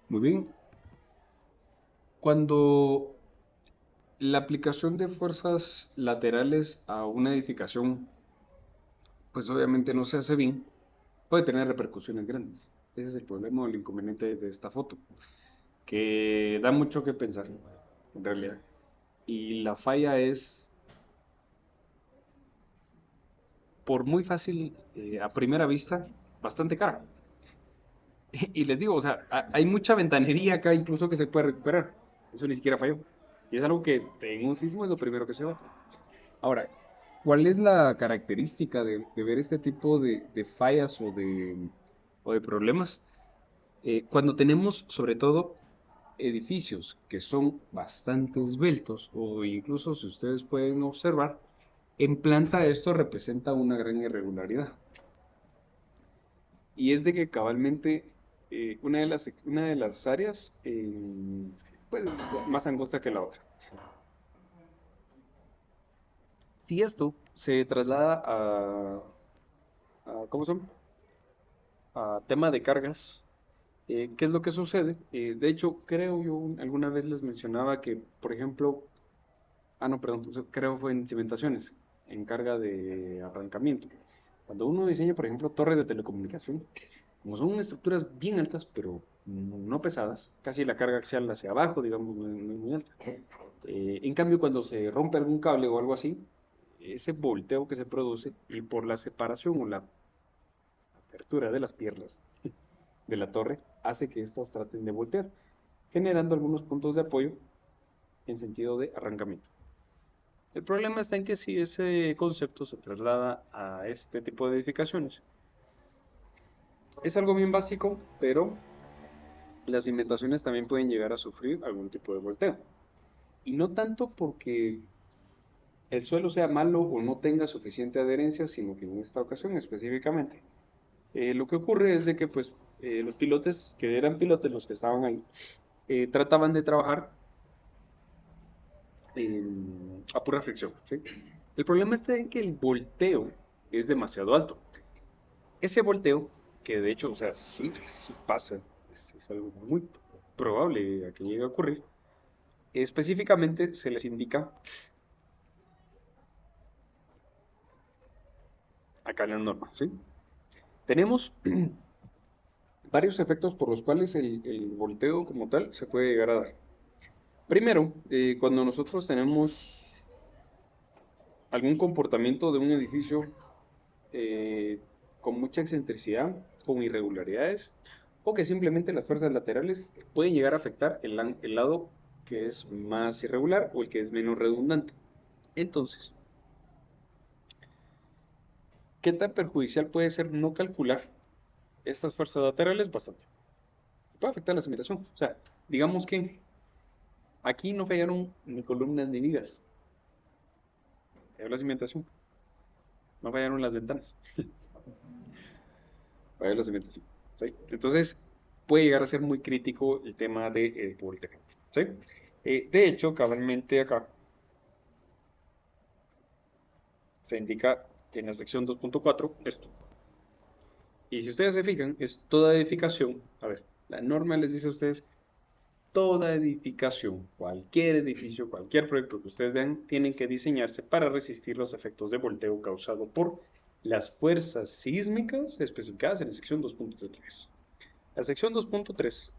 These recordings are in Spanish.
Muy bien. Cuando la aplicación de fuerzas laterales a una edificación, pues obviamente no se hace bien, puede tener repercusiones grandes. Ese es el problema o el inconveniente de esta foto, que da mucho que pensar, en realidad. Y la falla es, por muy fácil, a primera vista, bastante cara. Y les digo, o sea, hay mucha ventanería acá incluso que se puede recuperar. Eso ni siquiera falló. Y es algo que en un sismo es lo primero que se va. Ahora, ¿cuál es la característica de ver este tipo de fallas o de problemas? Cuando tenemos, sobre todo, edificios que son bastante esbeltos, o incluso si ustedes pueden observar, en planta esto representa una gran irregularidad. Y es de que cabalmente una de las áreas, pues, más angosta que la otra. Si esto se traslada ¿cómo son? A tema de cargas, ¿qué es lo que sucede? De hecho, creo yo alguna vez les mencionaba que, por ejemplo, no, perdón, creo fue en cimentaciones, en carga de arrancamiento. Cuando uno diseña, por ejemplo, torres de telecomunicación, como son estructuras bien altas, pero no pesadas, casi la carga axial hacia abajo, digamos, no es muy alta. En cambio, cuando se rompe algún cable o algo así, ese volteo que se produce y por la separación o la apertura de las piernas de la torre hace que éstas traten de voltear, generando algunos puntos de apoyo en sentido de arrancamiento. El problema está en que si ese concepto se traslada a este tipo de edificaciones, es algo bien básico, pero las cimentaciones también pueden llegar a sufrir algún tipo de volteo. Y no tanto porque el suelo sea malo o no tenga suficiente adherencia, sino que en esta ocasión específicamente, lo que ocurre es de que pues los pilotes, que eran pilotes los que estaban ahí, trataban de trabajar a pura fricción, ¿sí? El problema está en que el volteo es demasiado alto. Ese volteo, que de hecho, o sea, sí pasa, es algo muy probable a que llegue a ocurrir, específicamente se les indica acá en la norma, ¿sí? Tenemos varios efectos por los cuales el volteo como tal se puede llegar a dar. Primero, cuando nosotros tenemos algún comportamiento de un edificio eh, con mucha excentricidad, con irregularidades, o que simplemente las fuerzas laterales pueden llegar a afectar el lado que es más irregular o el que es menos redundante. Entonces, ¿qué tan perjudicial puede ser no calcular estas fuerzas laterales? Bastante. Puede afectar la cimentación. O sea, digamos que aquí no fallaron ni columnas ni vigas, falló la cimentación, no fallaron las ventanas, falló la cimentación. ¿Sí? Entonces, puede llegar a ser muy crítico el tema del volteo. ¿Sí? De hecho, cabalmente acá se indica en la sección 2.4 esto. Y si ustedes se fijan, es toda edificación. A ver, la norma les dice a ustedes, toda edificación, cualquier edificio, cualquier proyecto que ustedes vean, tienen que diseñarse para resistir los efectos de volteo causado por las fuerzas sísmicas especificadas en la sección 2.3. La sección 2.3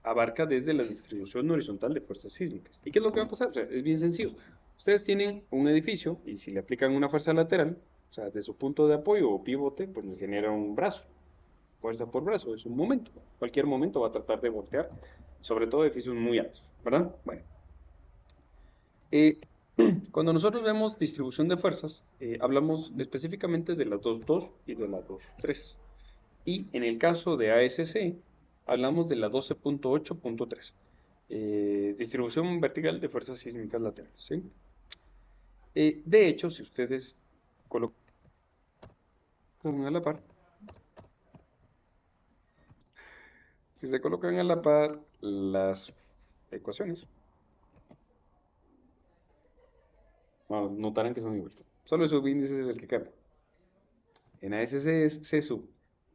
abarca desde la distribución horizontal de fuerzas sísmicas. ¿Y qué es lo que va a pasar? O sea, es bien sencillo. Ustedes tienen un edificio y si le aplican una fuerza lateral, o sea, de su punto de apoyo o pivote, pues les genera un brazo. Fuerza por brazo, es un momento. Cualquier momento va a tratar de voltear, sobre todo edificios muy altos, ¿verdad? Bueno, eh, cuando nosotros vemos distribución de fuerzas, hablamos específicamente de las 2.2 y de la 2.3. Y en el caso de ASC, hablamos de la 12.8.3. Distribución vertical de fuerzas sísmicas laterales, ¿sí? De hecho, si ustedes colocan a la par, si se colocan a la par las ecuaciones, notarán que son iguales. Solo el subíndice es el que cambia. En ASC es C sub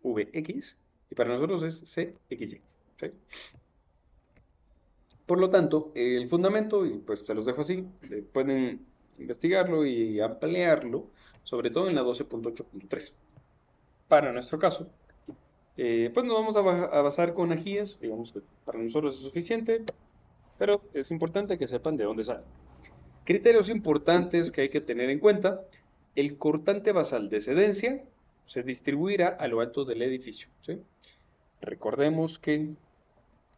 VX y para nosotros es CXY, ¿sí? Por lo tanto, el fundamento, y pues se los dejo así, pueden investigarlo y ampliarlo, sobre todo en la 12.8.3. Para nuestro caso, pues nos vamos a basar con ajíes, digamos que para nosotros es suficiente, pero es importante que sepan de dónde sale. Criterios importantes que hay que tener en cuenta: el cortante basal de cedencia se distribuirá a lo alto del edificio, ¿sí? Recordemos que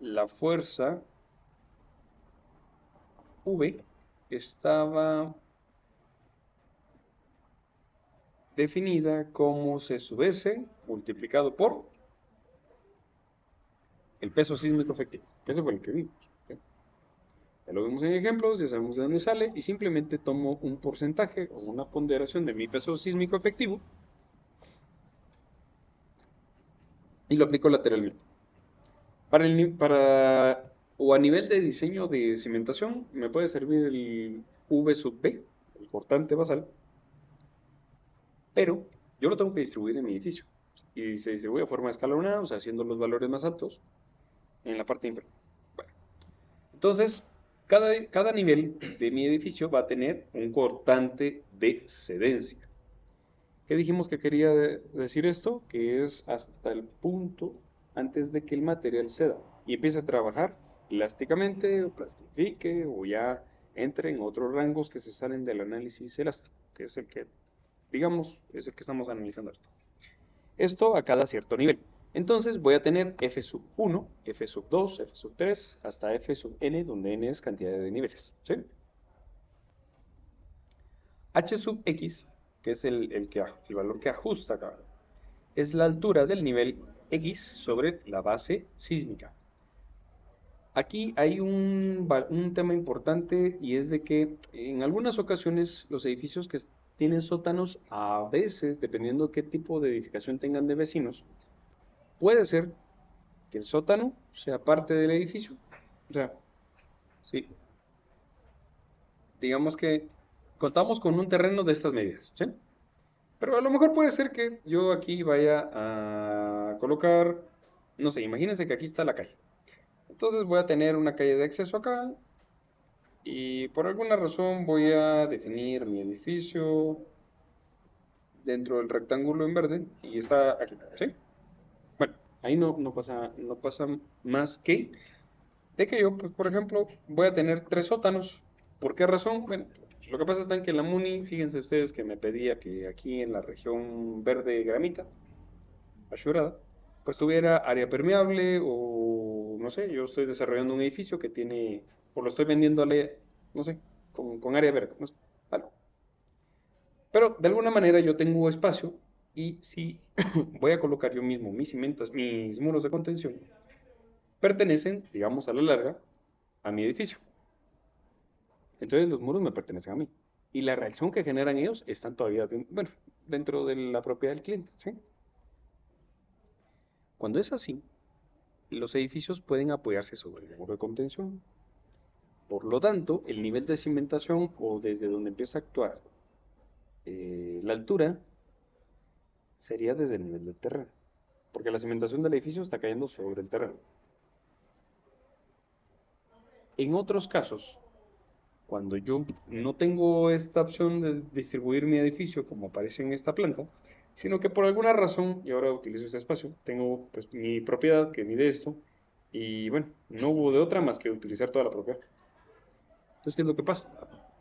la fuerza V estaba definida como C sub S multiplicado por el peso sísmico efectivo. Ese fue el que vimos, ¿sí? Ya lo vimos en ejemplos, ya sabemos de dónde sale y simplemente tomo un porcentaje o una ponderación de mi peso sísmico efectivo y lo aplico lateralmente. O a nivel de diseño de cimentación, me puede servir el V sub B, el cortante basal, pero yo lo tengo que distribuir en mi edificio. Y se distribuye de forma escalonada, o sea, haciendo los valores más altos en la parte inferior. Bueno, entonces, cada nivel de mi edificio va a tener un cortante de cedencia. ¿Qué dijimos que quería decir esto? Que es hasta el punto antes de que el material ceda y empiece a trabajar plásticamente o plastifique o ya entre en otros rangos que se salen del análisis elástico, que es el que, digamos, es el que estamos analizando ahorita. Esto a cada cierto nivel. Entonces voy a tener f sub 1, f sub 2, f sub 3, hasta f sub n, donde n es cantidad de niveles, ¿sí? H sub x, que es el valor que ajusta acá, es la altura del nivel X sobre la base sísmica. Aquí hay un tema importante y es de que en algunas ocasiones los edificios que tienen sótanos, a veces, dependiendo qué tipo de edificación tengan de vecinos, puede ser que el sótano sea parte del edificio. O sea, sí, digamos que contamos con un terreno de estas medidas, ¿sí? Pero a lo mejor puede ser que yo aquí vaya a colocar, no sé, imagínense que aquí está la calle. Entonces voy a tener una calle de acceso acá y por alguna razón voy a definir mi edificio dentro del rectángulo en verde y está aquí, ¿sí? Bueno, ahí no pasa más que de que yo, pues, por ejemplo, voy a tener tres sótanos. ¿Por qué razón? Bueno, lo que pasa es que en la MUNI, fíjense ustedes que me pedía que aquí en la región verde gramita, Ashurada, pues tuviera área permeable o no sé, yo estoy desarrollando un edificio que tiene, o lo estoy vendiéndole, no sé, con área verde, no sé, algo. Pero de alguna manera yo tengo espacio y si voy a colocar yo mismo mis cimentos, mis muros de contención, pertenecen, digamos a la larga, a mi edificio. Entonces los muros me pertenecen a mí. Y la reacción que generan ellos están todavía, bueno, dentro de la propiedad del cliente, ¿sí? Cuando es así, los edificios pueden apoyarse sobre el muro de contención. Por lo tanto, el nivel de cimentación o desde donde empieza a actuar la altura sería desde el nivel del terreno, porque la cimentación del edificio está cayendo sobre el terreno. En otros casos, cuando yo no tengo esta opción de distribuir mi edificio como aparece en esta planta, sino que por alguna razón, y ahora utilizo este espacio, tengo pues mi propiedad que mide esto, y bueno, no hubo de otra más que utilizar toda la propiedad. Entonces, ¿qué es lo que pasa?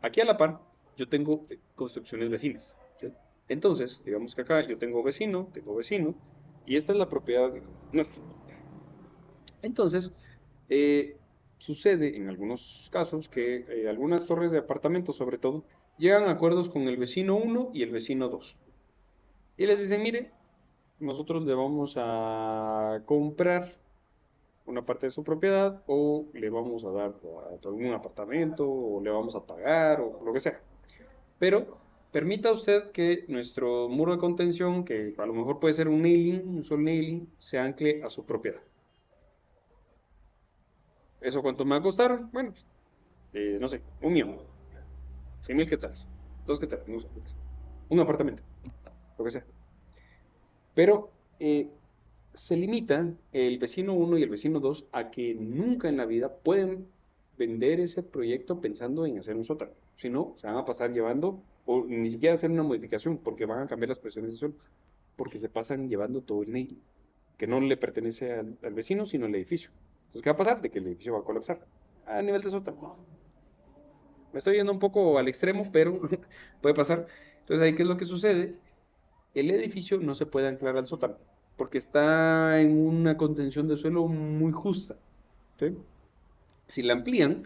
Aquí a la par, yo tengo construcciones vecinas, ¿sí? Entonces, digamos que acá yo tengo vecino, y esta es la propiedad nuestra. Entonces, eh, sucede en algunos casos que algunas torres de apartamentos, sobre todo, llegan a acuerdos con el vecino uno y el vecino 2. Y les dicen, mire, nosotros le vamos a comprar una parte de su propiedad o le vamos a dar algún apartamento o le vamos a pagar o lo que sea. Pero permita usted que nuestro muro de contención, que a lo mejor puede ser un nailing, un sol nailing, se ancle a su propiedad. ¿Eso cuánto me va a costar? Bueno, pues, no sé, 1 millón, 100.000 quetzales, 2 quetzales, no sé, un apartamento, lo que sea. Pero se limita el vecino uno y el vecino 2 a que nunca en la vida pueden vender ese proyecto pensando en hacer un sótano. Si no, se van a pasar llevando, o ni siquiera hacer una modificación, porque van a cambiar las presiones de suelo, porque se pasan llevando todo el nail, que no le pertenece al vecino, sino al edificio. Entonces, ¿qué va a pasar? De que el edificio va a colapsar a nivel de sótano. Me estoy yendo un poco al extremo, pero puede pasar. Entonces, ahí, ¿qué es lo que sucede? El edificio no se puede anclar al sótano, porque está en una contención de suelo muy justa. ¿Sí? Si la amplían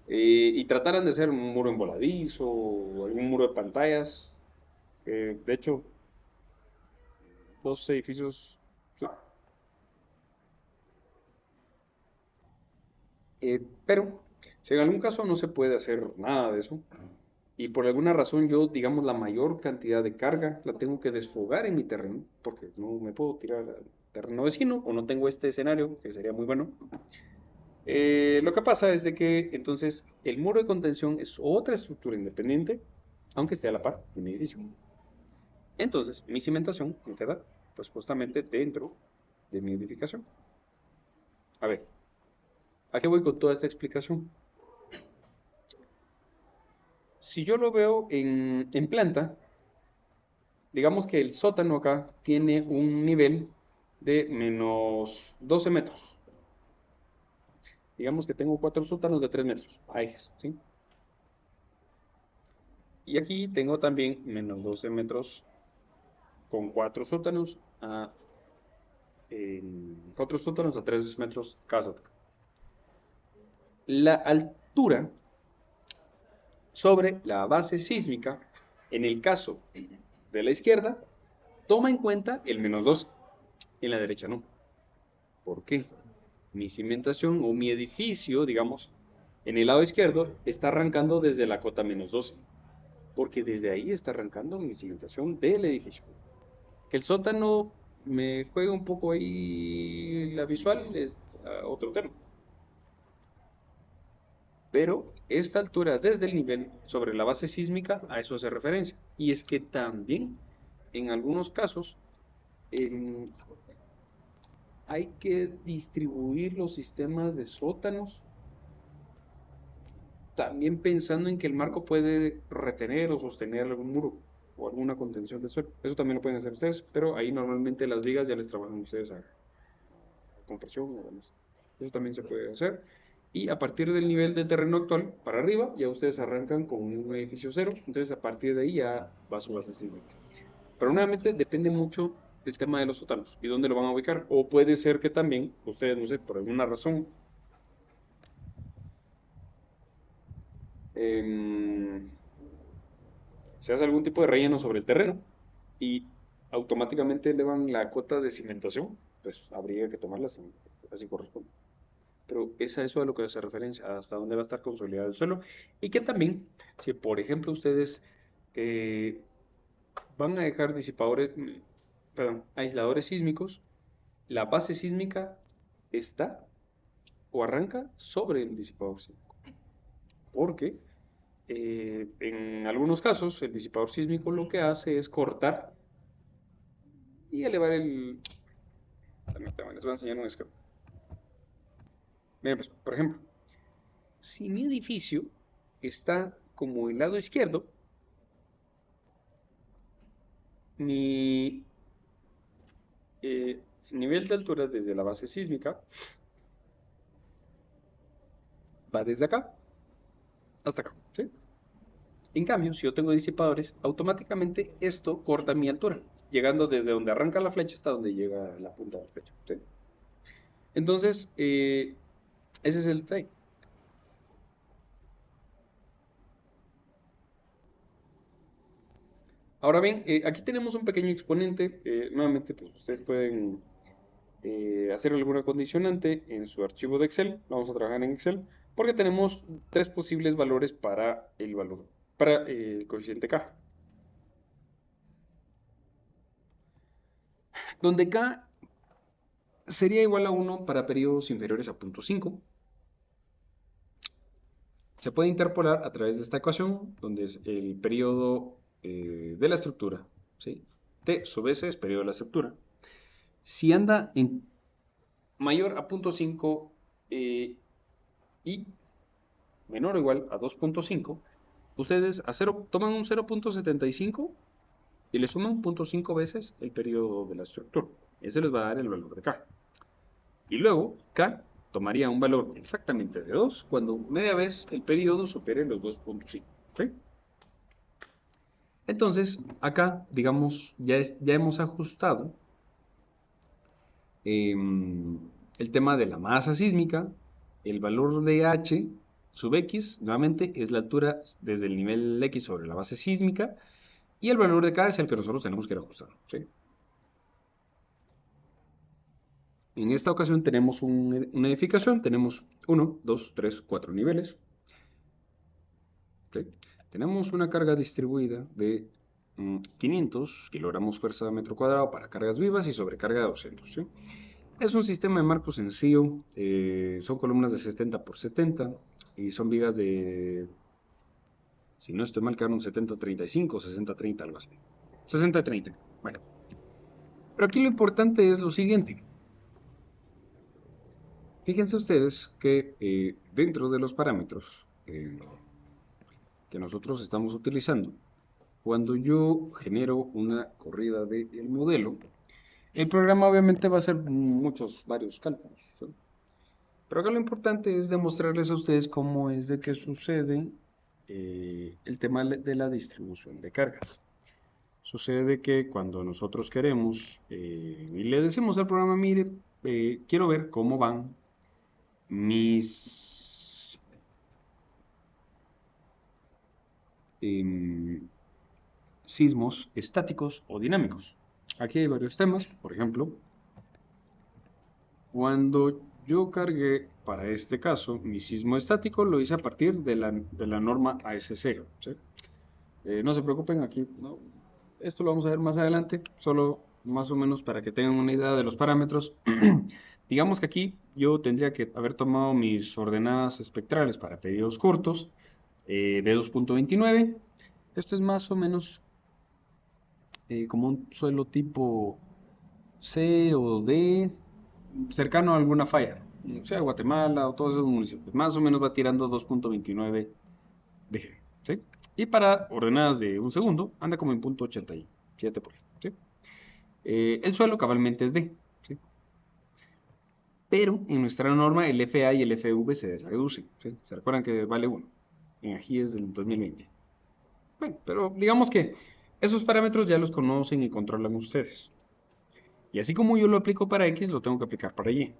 y trataran de hacer un muro en voladizo o algún muro de pantallas, de hecho, dos edificios, sí. Pero si en algún caso no se puede hacer nada de eso, y por alguna razón yo, digamos, la mayor cantidad de carga la tengo que desfogar en mi terreno, porque no me puedo tirar al terreno vecino o no tengo este escenario, que sería muy bueno. Lo que pasa es de que entonces el muro de contención es otra estructura independiente, aunque esté a la par de mi edificio. Entonces, mi cimentación me queda pues justamente dentro de mi edificación. A ver, ¿a qué voy con toda esta explicación? Si yo lo veo en planta, digamos que el sótano acá tiene un nivel de menos 12 metros. Digamos que tengo cuatro sótanos de 3 metros. Ahí, ¿sí? Y aquí tengo también menos 12 metros con cuatro sótanos a 3 metros cada sótano. La altura sobre la base sísmica, en el caso de la izquierda, toma en cuenta el menos 12, en la derecha no. ¿Por qué? Mi cimentación o mi edificio, digamos, en el lado izquierdo está arrancando desde la cota menos 12, porque desde ahí está arrancando mi cimentación del edificio. Que el sótano me juega un poco ahí la visual es otro tema. Pero esta altura desde el nivel sobre la base sísmica a eso hace referencia. Y es que también en algunos casos em, hay que distribuir los sistemas de sótanos también pensando en que el marco puede retener o sostener algún muro o alguna contención de suelo. Eso también lo pueden hacer ustedes, pero ahí normalmente las vigas ya les trabajan ustedes a compresión o demás. Eso también se puede hacer. Y a partir del nivel de terreno actual para arriba, ya ustedes arrancan con un edificio cero. Entonces, a partir de ahí ya va su base sísmica. Pero nuevamente depende mucho del tema de los sótanos y dónde lo van a ubicar. O puede ser que también ustedes, no sé, por alguna razón, em, se hace algún tipo de relleno sobre el terreno y automáticamente elevan la cota de cimentación, pues habría que tomarla así corresponde. Pero es a eso a lo que hace referencia, hasta dónde va a estar consolidado el suelo. Y que también, si por ejemplo ustedes eh, van a dejar disipadores, perdón, aisladores sísmicos, la base sísmica está o arranca sobre el disipador sísmico. Porque en algunos casos el disipador sísmico lo que hace es cortar y elevar el... Permítanme, les voy a enseñar un esquema. Miren, pues, por ejemplo, si mi edificio está como el lado izquierdo, mi nivel de altura desde la base sísmica va desde acá hasta acá, ¿sí? En cambio, si yo tengo disipadores, automáticamente esto corta mi altura, llegando desde donde arranca la flecha hasta donde llega la punta de la flecha, ¿sí? Entonces, ese es el detalle. Ahora bien, aquí tenemos un pequeño exponente. Nuevamente, pues ustedes pueden hacer alguna condicionante en su archivo de Excel. Vamos a trabajar en Excel porque tenemos tres posibles valores para el valor, para el coeficiente K. Donde K sería igual a 1 para periodos inferiores a 0.5. Se puede interpolar a través de esta ecuación, donde es el periodo de la estructura, ¿sí? T sub S es periodo de la estructura. Si anda en mayor a 0.5 y menor o igual a 2.5, ustedes toman un 0.75 y le suman 0.5 veces el periodo de la estructura. Ese les va a dar el valor de K. Y luego, K tomaría un valor exactamente de 2 cuando media vez el periodo supere los 2.5. ¿Sí? Entonces, acá, digamos, ya hemos ajustado el tema de la masa sísmica, el valor de H sub X, nuevamente, es la altura desde el nivel X sobre la base sísmica, y el valor de K es el que nosotros tenemos que ir ajustando. ¿Sí? En esta ocasión tenemos una edificación, tenemos 1, 2, 3, 4 niveles. ¿Sí? Tenemos una carga distribuida de 500 kilogramos fuerza metro cuadrado para cargas vivas y sobrecarga de 200. ¿Sí? Es un sistema de marco sencillo, son columnas de 70 por 70 y son vigas de, si no estoy mal, quedaron 70-35 o 60-30, algo así. 60-30, bueno. Pero aquí lo importante es lo siguiente. Fíjense ustedes que dentro de los parámetros que nosotros estamos utilizando, cuando yo genero una corrida del modelo, el programa obviamente va a hacer varios cálculos, ¿sí? Pero acá lo importante es demostrarles a ustedes cómo es de que sucede el tema de la distribución de cargas. Sucede que cuando nosotros queremos y le decimos al programa, mire, quiero ver cómo van mis sismos estáticos o dinámicos. Aquí hay varios temas, por ejemplo, cuando yo cargué para este caso mi sismo estático, lo hice a partir de la norma ASC. ¿Sí? No se preocupen, aquí no, esto lo vamos a ver más adelante, solo más o menos para que tengan una idea de los parámetros. Digamos que aquí yo tendría que haber tomado mis ordenadas espectrales para periodos cortos de 2.29. Esto es más o menos como un suelo tipo C o D, cercano a alguna falla, o sea, Guatemala o todos esos municipios. Más o menos va tirando 2.29 de G, ¿sí? Y para ordenadas de un segundo, anda como en punto 87 por ahí, ¿sí? El suelo cabalmente es D, ¿sí? Pero en nuestra norma el FA y el FV se reducen, ¿sí? ¿Se recuerdan que vale 1? En aquí es del 2020. Bueno, pero digamos que esos parámetros ya los conocen y controlan ustedes. Y así como yo lo aplico para X, lo tengo que aplicar para Y.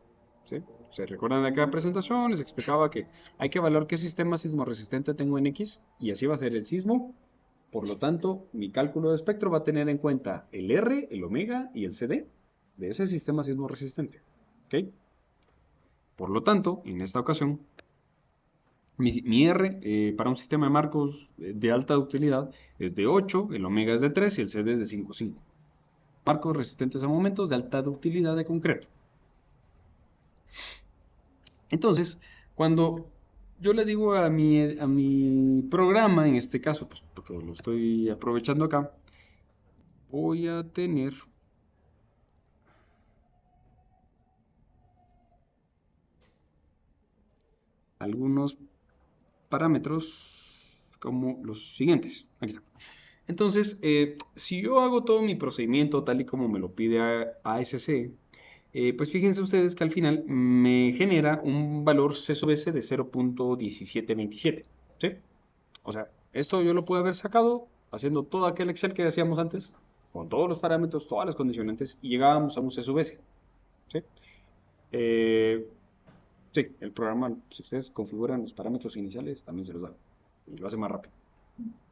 ¿Sí? ¿Se recuerdan de aquella presentación? Les explicaba que hay que evaluar qué sistema sismo resistente tengo en X y así va a ser el sismo. Por lo tanto, mi cálculo de espectro va a tener en cuenta el R, el omega y el CD de ese sistema sismo resistente. ¿Ok? Por lo tanto, en esta ocasión, mi R para un sistema de marcos de alta utilidad es de 8, el omega es de 3 y el CD es de 5,5. Marcos resistentes a momentos de alta utilidad de concreto. Entonces, cuando yo le digo a mi programa, en este caso, pues porque lo estoy aprovechando acá, voy a tener algunos parámetros como los siguientes. Aquí está. Entonces, si yo hago todo mi procedimiento tal y como me lo pide ASC, pues fíjense ustedes que al final me genera un valor C sub S de 0.1727. ¿Sí? O sea, esto yo lo pude haber sacado haciendo todo aquel Excel que hacíamos antes, con todos los parámetros, todas las condicionantes, y llegábamos a un C sub S. ¿Sí? Eh, sí, el programa, si ustedes configuran los parámetros iniciales, también se los da. Y lo hace más rápido.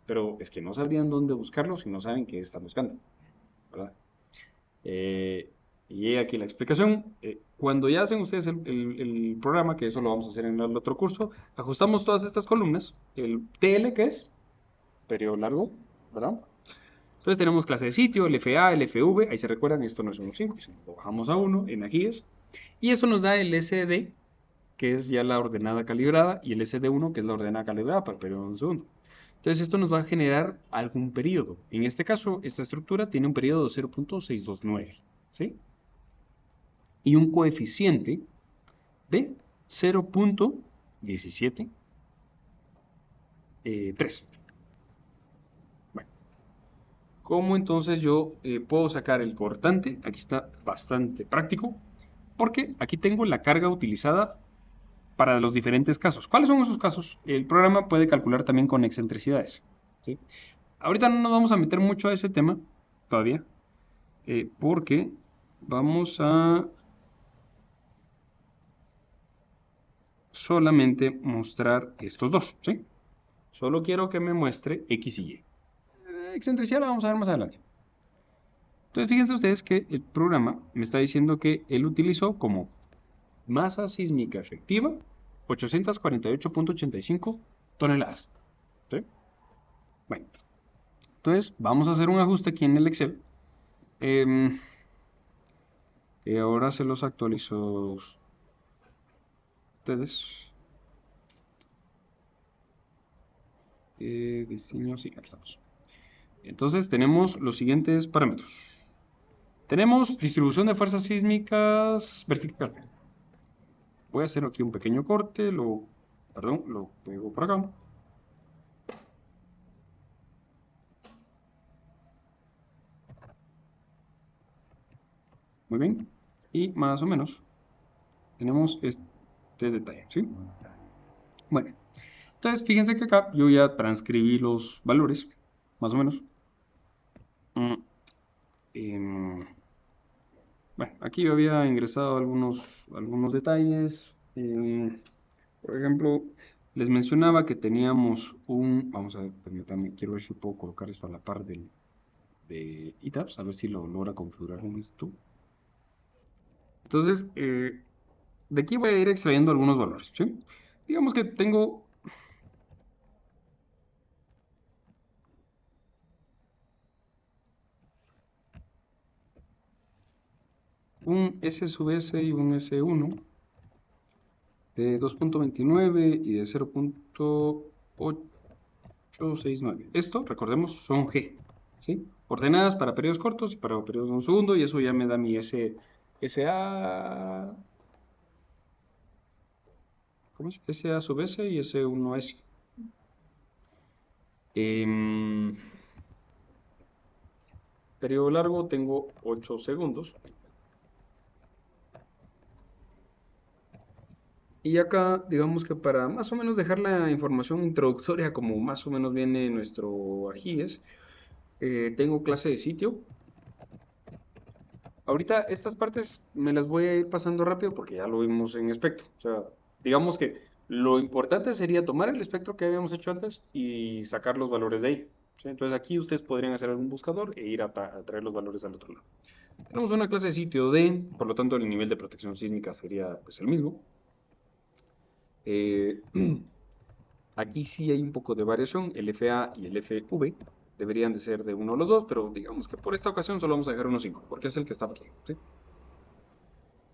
Pero es que no sabrían dónde buscarlos si no saben qué están buscando. ¿Verdad? Y aquí la explicación. Cuando ya hacen ustedes el programa, que eso lo vamos a hacer en el otro curso, ajustamos todas estas columnas. El TL, que es periodo largo, ¿verdad? Entonces tenemos clase de sitio, el FA, el FV, ahí se recuerdan, esto no es 1.5, lo bajamos a 1 en AGIES. Y eso nos da el SD, que es ya la ordenada calibrada, y el SD1, que es la ordenada calibrada para el periodo de un segundo. Entonces esto nos va a generar algún periodo. En este caso, esta estructura tiene un periodo de 0.629, ¿sí? Y un coeficiente de 0.17 3. Bueno, ¿cómo entonces yo puedo sacar el cortante? Aquí está bastante práctico, porque aquí tengo la carga utilizada para los diferentes casos. ¿Cuáles son esos casos? El programa puede calcular también con excentricidades, ¿sí? Ahorita no nos vamos a meter mucho a ese tema todavía, porque vamos a solamente mostrar estos dos, ¿sí? Solo quiero que me muestre X y Y. Excentricidad la vamos a ver más adelante. Entonces, fíjense ustedes que el programa me está diciendo que él utilizó como masa sísmica efectiva 848.85 toneladas, ¿sí? Bueno, entonces vamos a hacer un ajuste aquí en el Excel. Que ahora se los actualizo ustedes. Diseño, sí, aquí estamos. Entonces tenemos los siguientes parámetros. Tenemos distribución de fuerzas sísmicas vertical. Voy a hacer aquí un pequeño corte, lo pego por acá. Muy bien. Y más o menos tenemos este detalle, ¿sí? Bueno, entonces fíjense que acá yo ya transcribí los valores, más o menos. Mm, em, bueno, aquí yo había ingresado algunos detalles. Por ejemplo, les mencionaba que teníamos vamos a ver, permítanme, quiero ver si puedo colocar esto a la par de ETABS, a ver si lo logra configurar en esto. Entonces, de aquí voy a ir extrayendo algunos valores, ¿sí? Digamos que tengo un S sub S y un S1 de 2.29 y de 0.869. Esto, recordemos, son G, ¿sí? Ordenadas para periodos cortos y para periodos de un segundo, y eso ya me da mi SA, ¿cómo es? SA sub S y S1S. Em, Periodo largo tengo 8 segundos. Y acá, digamos que para más o menos dejar la información introductoria como más o menos viene nuestro AGIES, tengo clase de sitio. Ahorita estas partes me las voy a ir pasando rápido porque ya lo vimos en espectro. O sea, digamos que lo importante sería tomar el espectro que habíamos hecho antes y sacar los valores de ahí. ¿Sí? Entonces aquí ustedes podrían hacer algún buscador e ir a traer los valores al otro lado. Tenemos una clase de sitio D, por lo tanto el nivel de protección sísmica sería pues el mismo. Eh, Aquí sí hay un poco de variación, el FA y el FV deberían de ser de uno de los dos, pero digamos que por esta ocasión solo vamos a dejar unos 5, porque es el que está aquí, ¿sí?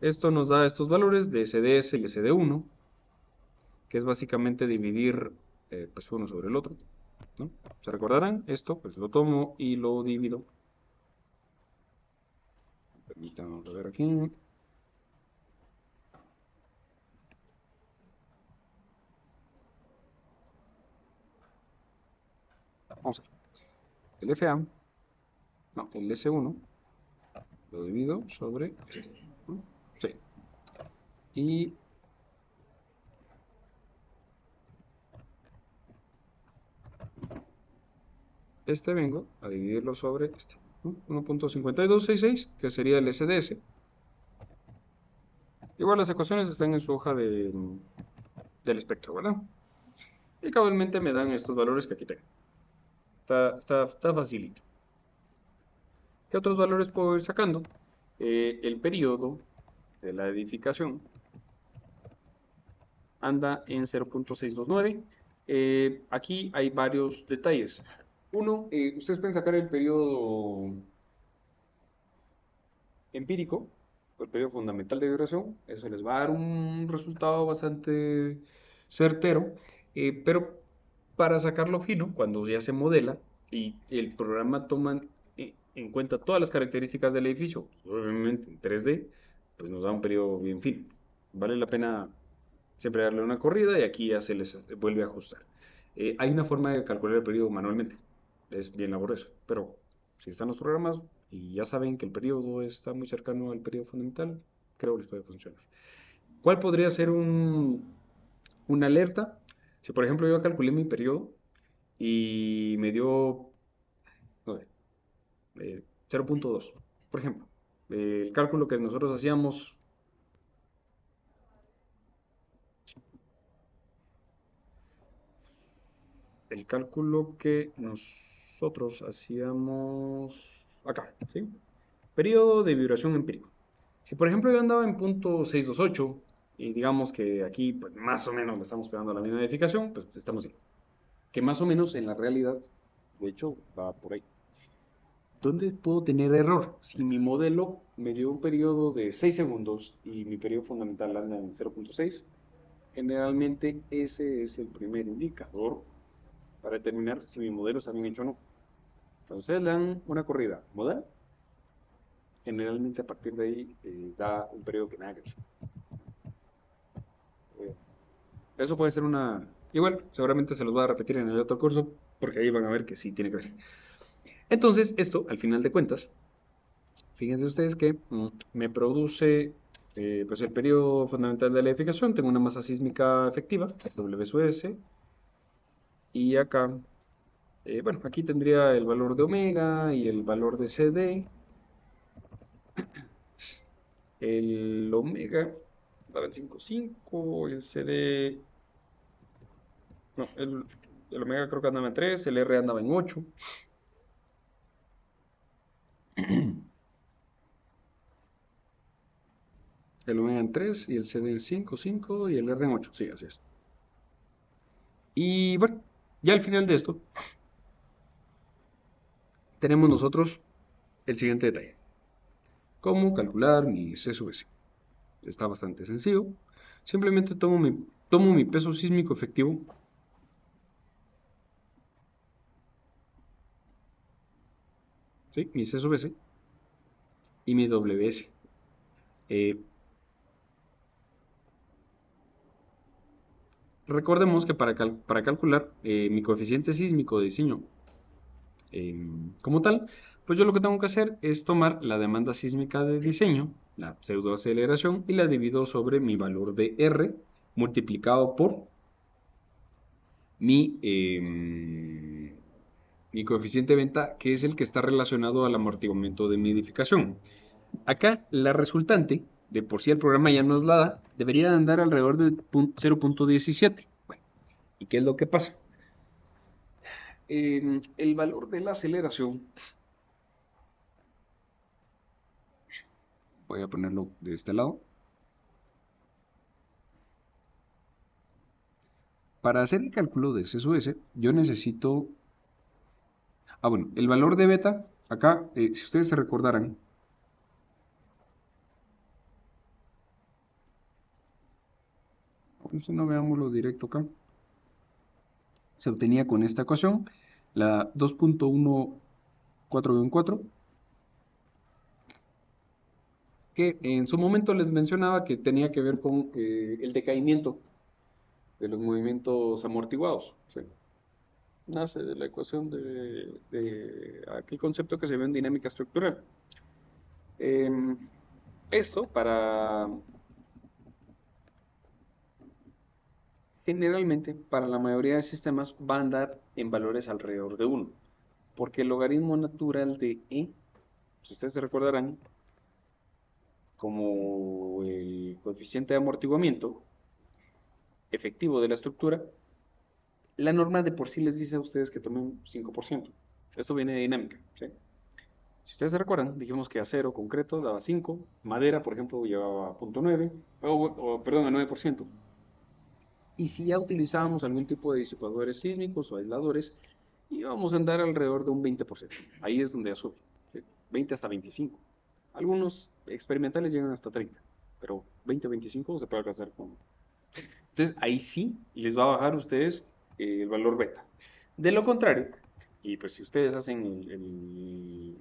Esto nos da estos valores de SDS y SD1, que es básicamente dividir pues uno sobre el otro, ¿no? ¿Se recordarán? Esto pues lo tomo y lo divido. Permítanme ver aquí. Vamos a ver. El FA, no, el S1 lo divido sobre este, ¿no? Sí. Y este vengo a dividirlo sobre este, ¿no? 1.5266, que sería el SDS. Igual las ecuaciones están en su hoja del espectro, ¿verdad? Y cabalmente me dan estos valores que aquí tengo. Está facilito. ¿Qué otros valores puedo ir sacando? El periodo de la edificación anda en 0.629. Aquí hay varios detalles. Uno, ustedes pueden sacar el periodo empírico, el periodo fundamental de duración. Eso les va a dar un resultado bastante certero. Pero para sacarlo fino, cuando ya se modela y el programa toma en cuenta todas las características del edificio, obviamente en 3D, pues nos da un periodo bien fino. Vale la pena siempre darle una corrida y aquí ya se les vuelve a ajustar. Hay una forma de calcular el periodo manualmente. Es bien laborioso, pero si están los programas y ya saben que el periodo está muy cercano al periodo fundamental, creo que les puede funcionar. ¿Cuál podría ser una alerta? Si por ejemplo yo calculé mi periodo y me dio, no sé, 0.2, por ejemplo. El cálculo que nosotros hacíamos, el cálculo que nosotros hacíamos acá, ¿sí? Periodo de vibración empírico. Si por ejemplo yo andaba en punto 628 y digamos que aquí pues, más o menos le estamos pegando a la misma edificación, pues estamos bien. Que más o menos en la realidad, de hecho, va por ahí. ¿Dónde puedo tener error? Si mi modelo me dio un periodo de 6 segundos y mi periodo fundamental anda en 0.6, generalmente ese es el primer indicador para determinar si mi modelo está bien hecho o no. Entonces le dan una corrida modal, generalmente a partir de ahí da un periodo que nada que ver. Eh, Eso puede ser una... Igual, seguramente se los voy a repetir en el otro curso, porque ahí van a ver que sí tiene que ver. Entonces, esto, al final de cuentas, fíjense ustedes que me produce pues el periodo fundamental de la edificación. Tengo una masa sísmica efectiva, W sub S, y acá, bueno, aquí tendría el valor de omega y el valor de CD. El omega daba en 5,5, el CD, no, el omega creo que andaba en 3, el R andaba en 8. El omega en 3 y el CD en 5,5 y el R en 8. Sí, así es. Y bueno, ya al final de esto tenemos nosotros el siguiente detalle. ¿Cómo calcular mi C sub S? Está bastante sencillo. Simplemente tomo mi peso sísmico efectivo, ¿sí? Mi C sub S y mi WS. Eh, Recordemos que para calcular mi coeficiente sísmico de diseño como tal, pues yo lo que tengo que hacer es tomar la demanda sísmica de diseño, la pseudoaceleración, y la divido sobre mi valor de R multiplicado por mi, mi coeficiente de venta, que es el que está relacionado al amortiguamiento de mi edificación. Acá la resultante, de por sí el programa ya nos la da, debería andar alrededor de 0.17. Bueno, ¿y qué es lo que pasa? El valor de la aceleración, voy a ponerlo de este lado, para hacer el cálculo de C sub S, yo necesito, bueno, el valor de beta, acá, si ustedes se recordarán, si no veámoslo directo acá, se obtenía con esta ecuación, la 2.14-4, que en su momento les mencionaba que tenía que ver con el decaimiento de los movimientos amortiguados. ¿Sí? Nace de la ecuación de aquel concepto que se ve en dinámica estructural. Em, Esto generalmente para la mayoría de sistemas va a andar en valores alrededor de 1, porque el logaritmo natural de E, si ustedes se recordarán, como el coeficiente de amortiguamiento efectivo de la estructura, la norma de por sí les dice a ustedes que tomen 5%. Esto viene de dinámica, ¿sí? Si ustedes se recuerdan, dijimos que acero concreto daba 5, madera, por ejemplo, llevaba 0.9, perdón, el 9%. Y si ya utilizábamos algún tipo de disipadores sísmicos o aisladores, íbamos a andar alrededor de un 20%. Ahí es donde ya sube, ¿sí? 20 hasta 25. Algunos experimentales llegan hasta 30, pero 20 o 25 se puede alcanzar con... Entonces ahí sí les va a bajar a ustedes el valor beta. De lo contrario, y pues si ustedes hacen el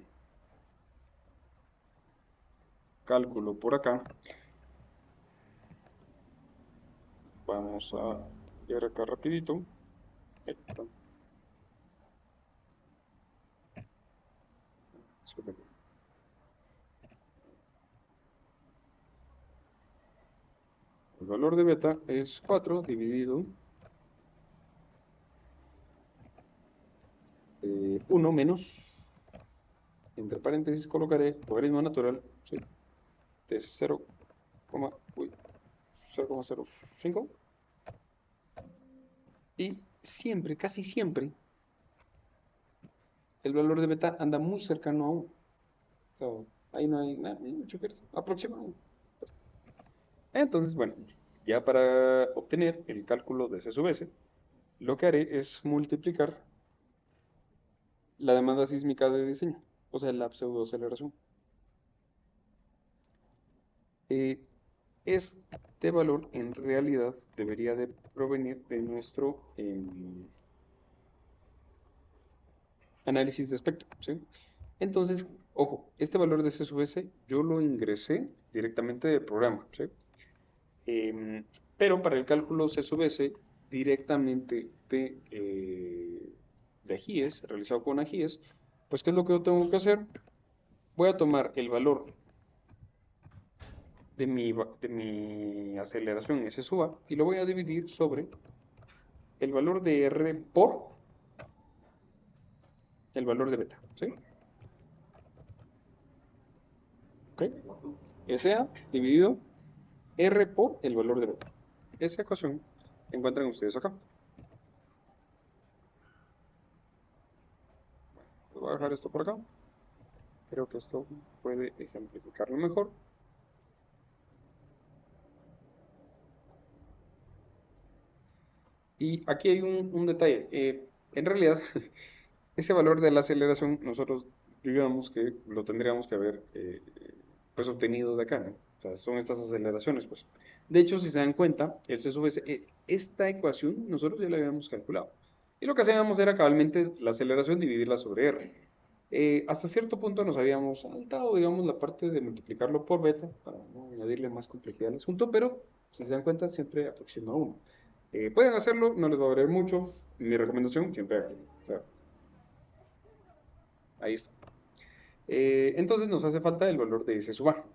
cálculo por acá, vamos a ir acá rapidito. Perdón, disculpen. El valor de beta es 4 dividido 1 menos, entre paréntesis colocaré logaritmo natural, ¿sí?, de 0,05, y siempre, casi siempre, el valor de beta anda muy cercano a 1. O sea, ahí no hay nada, mucho que aproximado. Entonces, bueno, ya para obtener el cálculo de C sub S, lo que haré es multiplicar la demanda sísmica de diseño, o sea, la pseudoaceleración. Eh, este valor en realidad debería de provenir de nuestro análisis de espectro, ¿sí? Entonces, ojo, este valor de C sub S yo lo ingresé directamente del programa, ¿sí? Em, pero para el cálculo C sub S directamente de AGIES, realizado con AGIES, pues ¿qué es lo que yo tengo que hacer? Voy a tomar el valor de mi aceleración S sub A y lo voy a dividir sobre el valor de R por el valor de beta, ¿sí? ¿Ok? SA dividido R por el valor de beta. Esa ecuación la encuentran ustedes acá. Voy a dejar esto por acá. Creo que esto puede ejemplificarlo mejor. Y aquí hay un detalle. En realidad, ese valor de la aceleración nosotros digamos que lo tendríamos que haber pues obtenido de acá, ¿no? O sea, son estas aceleraciones, pues. De hecho, si se dan cuenta, el C sub S, esta ecuación nosotros ya la habíamos calculado. Y lo que hacíamos era cabalmente la aceleración dividirla sobre R. Hasta cierto punto nos habíamos saltado, digamos, la parte de multiplicarlo por beta para no añadirle más complejidad al asunto, pero si se dan cuenta, siempre aproxima a 1. Pueden hacerlo, no les va a valer mucho. Mi recomendación, siempre háganlo. O sea, ahí está. Entonces nos hace falta el valor de S sub A.